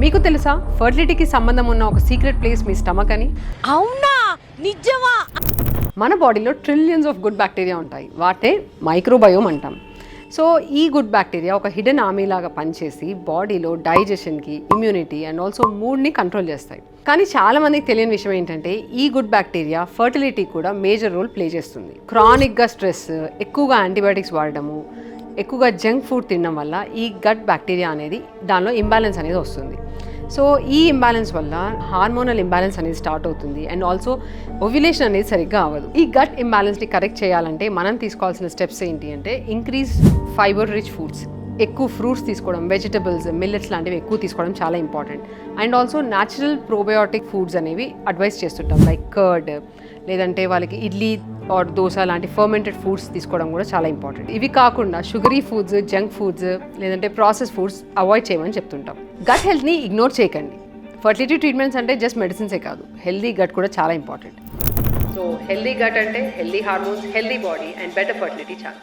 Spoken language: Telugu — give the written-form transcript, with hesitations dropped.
మీకు తెలుసా ఫర్టిలిటీకి సంబంధం ఉన్న ఒక సీక్రెట్ ప్లేస్ మీ స్టమక్ అని? అవునా, నిజమా? మన బాడీలో ట్రిలియన్స్ ఆఫ్ గుడ్ బ్యాక్టీరియా ఉంటాయి, వాటే మైక్రోబయోమ్ అంటాం. సో ఈ గుడ్ బ్యాక్టీరియా ఒక హిడెన్ ఆర్మీ లాగా పనిచేసి బాడీలో డైజెషన్కి, ఇమ్యూనిటీ అండ్ ఆల్సో మూడ్ని కంట్రోల్ చేస్తాయి. కానీ చాలా మందికి తెలియని విషయం ఏంటంటే ఈ గుడ్ బ్యాక్టీరియా ఫర్టిలిటీ కూడా మేజర్ రోల్ ప్లే చేస్తుంది. క్రానిక్గా స్ట్రెస్, ఎక్కువగా యాంటీబయాటిక్స్ వాడడము, ఎక్కువగా జంక్ ఫుడ్ తినడం వల్ల ఈ గట్ బ్యాక్టీరియా అనేది దానిలో ఇంబ్యాలెన్స్ అనేది వస్తుంది. సో ఈ ఇంబ్యాలెన్స్ వల్ల హార్మోనల్ ఇంబ్యాలెన్స్ అనేది స్టార్ట్ అవుతుంది అండ్ ఆల్సో ఓవ్యులేషన్ అనేది సరిగ్గా అవ్వదు. ఈ గట్ ఇంబ్యాలెన్స్ని కరెక్ట్ చేయాలంటే మనం తీసుకోవాల్సిన స్టెప్స్ ఏంటి అంటే ఇంక్రీజ్ ఫైబర్ రిచ్ ఫుడ్స్, ఎక్కువ ఫ్రూట్స్ తీసుకోవడం, వెజిటబుల్స్, మిల్లెట్స్ లాంటివి ఎక్కువ తీసుకోవడం చాలా important. And also natural probiotic foods అనేవి అడ్వైస్ చేస్తుంటాం, లైక్ కర్డ్, లేదంటే వాళ్ళకి ఇడ్లీ ఆర్ దోశ లాంటి ఫర్మెంటెడ్ ఫుడ్స్ తీసుకోవడం కూడా చాలా ఇంపార్టెంట్. ఇవి కాకుండా షుగరీ ఫుడ్స్, జంక్ ఫుడ్స్, లేదంటే ప్రాసెస్ ఫుడ్స్ అవాయిడ్ చేయమని చెప్తుంటాం. గట్ హెల్త్ని ఇగ్నోర్ చేయకండి. ఫర్టిలిటీ ట్రీట్మెంట్స్ అంటే జస్ట్ మెడిసిన్సే కాదు, హెల్దీ గట్ కూడా చాలా ఇంపార్టెంట్. సో హెల్దీ గట్ అంటే healthy hormones, healthy body and better fertility chance.